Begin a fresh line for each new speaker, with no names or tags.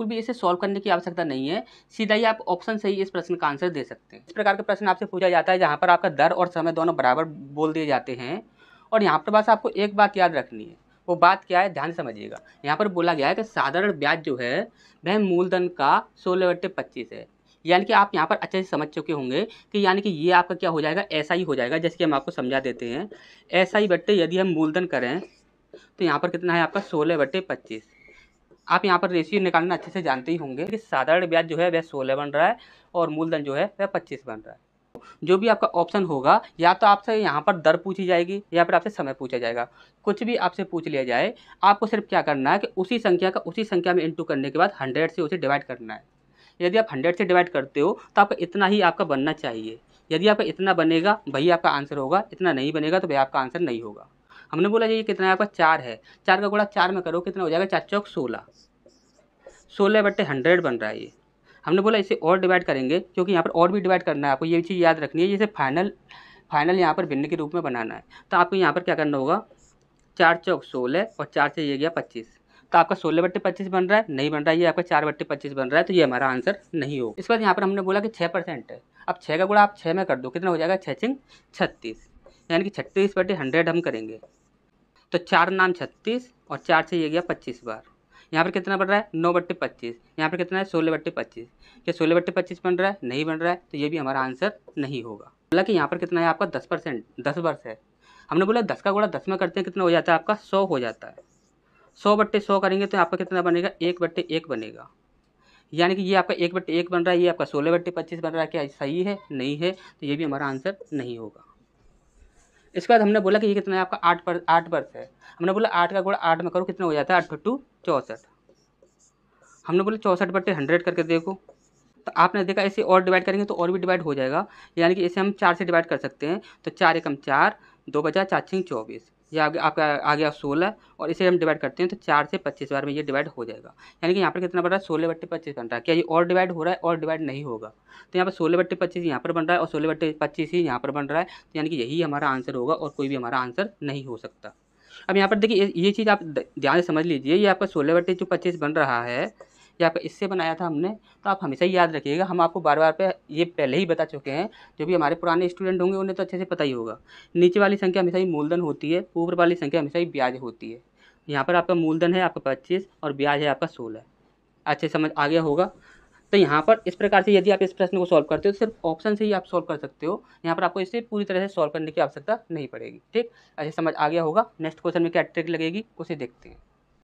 बिल्कुल भी इसे सॉल्व करने की आवश्यकता नहीं है, सीधा ही आप ऑप्शन से ही इस प्रश्न का आंसर दे सकते हैं। इस प्रकार का प्रश्न आपसे पूछा जाता है जहाँ पर आपका दर और समय दोनों बराबर बोल दिए जाते हैं, और यहाँ पर बस आपको एक बात याद रखनी है। वो बात क्या है, ध्यान समझिएगा। यहाँ पर बोला गया है कि साधारण ब्याज जो है वह मूलधन का 16/25 है। यानी कि आप यहाँ पर अच्छे से समझ चुके होंगे कि यानी कि ये आपका क्या हो जाएगा, ऐसा ही हो जाएगा। जैसे कि हम आपको समझा देते हैं, ऐसा ही बट्टे यदि हम मूलधन करें तो यहाँ पर कितना है आपका 16/25। आप यहाँ पर रेशियो निकालना अच्छे से जानते ही होंगे कि साधारण ब्याज जो है वह 16 बन रहा है और मूलधन जो है वह 25 बन रहा है। जो भी आपका ऑप्शन होगा, या तो आपसे यहाँ पर दर पूछी जाएगी या फिर आपसे समय पूछा जाएगा। कुछ भी आपसे पूछ लिया जाए, आपको सिर्फ क्या करना है कि उसी संख्या का उसी संख्या में इंटू करने के बाद 100 से उसे डिवाइड करना है। यदि आप 100 से डिवाइड करते हो तो आपका इतना ही आपका बनना चाहिए। यदि आपका इतना बनेगा वही आपका आंसर होगा, इतना नहीं बनेगा तो वह आपका आंसर नहीं होगा। हमने बोला ये कितना है आपका 4 है, 4 का गुणा 4 में करो कितना हो जाएगा, 4 चौक 16, 16/100 बन रहा है ये। हमने बोला इसे और डिवाइड करेंगे क्योंकि यहाँ पर और भी डिवाइड करना है, आपको ये चीज़ याद रखनी है। जैसे फाइनल यहाँ पर भिन्न के रूप में बनाना है, तो आपको यहाँ पर क्या करना होगा, 4 चौक 16 और 4 से ये गया 25, तो आपका 16/25 बन रहा है, नहीं बन रहा है, ये आपका 4/25 बन रहा है, तो ये हमारा आंसर नहीं होगा। इसके बाद यहाँ पर हमने बोला कि 6% है। अब 6 का गुणा आप 6 में कर दो, कितना हो जाएगा, 6 36, यानी कि 36/100 हम करेंगे, तो 4 नाम 36 और 4 से ये गया 25 बार। यहाँ पर कितना बन रहा है, 9/25, यहाँ पर कितना है 16/25, क्या 16/25 बन रहा है, नहीं बन रहा है, तो ये भी हमारा आंसर नहीं होगा। हालांकि यहाँ पर कितना है आपका 10%, 10 वर्ष है। हमने बोला 10 का गुणा 10 में करते हैं, कितना हो जाता है आपका 100 हो जाता है। 100/100 करेंगे तो आपका कितना बनेगा, 1/1 बनेगा। यानी कि ये आपका 1/1 बन रहा है, ये आपका 16/25 बन रहा है। क्या सही है, नहीं है, तो ये भी हमारा आंसर नहीं होगा। इसके बाद हमने बोला कि ये कितना है आपका 8 वर्ष है। हमने बोला 8 का गुणा 8 में करो, कितना हो जाता है, 8×2 64। हमने बोला 64/100 करके देखो, तो आपने देखा इसे और डिवाइड करेंगे तो और भी डिवाइड हो जाएगा। यानी कि इसे हम 4 से डिवाइड कर सकते हैं, तो 4 एकम 4, 2 बचा 4 6 24, ये आपका आ गया 16, और इसे हम डिवाइड करते हैं तो 4 से 25 बार में ये डिवाइड हो जाएगा। यानी कि यहाँ पर कितना बन रहा है, 16/25 बन रहा है। क्या ये और डिवाइड हो रहा है, और डिवाइड नहीं होगा, तो यहाँ पर 16/25 यहाँ पर बन रहा है और 16/25 ही यहाँ पर बन रहा है, तो यानी कि यही हमारा आंसर होगा और कोई भी हमारा आंसर नहीं हो सकता। अब यहाँ पर देखिए ये चीज़ आप ध्यान से समझ लीजिए, ये आपका 16/25 बन रहा है, ये आपका इससे बनाया था हमने, तो आप हमेशा ही याद रखिएगा। हम आपको बार बार पे ये पहले ही बता चुके हैं, जो भी हमारे पुराने स्टूडेंट होंगे उन्हें तो अच्छे से पता ही होगा। नीचे वाली संख्या हमेशा ही मूलधन होती है, ऊपर वाली संख्या हमेशा ही ब्याज होती है। यहाँ पर आपका मूलधन है आपका 25 और ब्याज है आपका 16। अच्छे समझ आ गया होगा। तो यहाँ पर इस प्रकार से यदि आप इस प्रश्न को सॉल्व करते हो तो सिर्फ ऑप्शन से ही आप सॉल्व कर सकते हो। यहाँ पर आपको इसे पूरी तरह से सॉल्व करने की आवश्यकता नहीं पड़ेगी। ठीक, अच्छे समझ आ गया होगा। नेक्स्ट क्वेश्चन में क्या ट्रिक लगेगी उसे देखते हैं।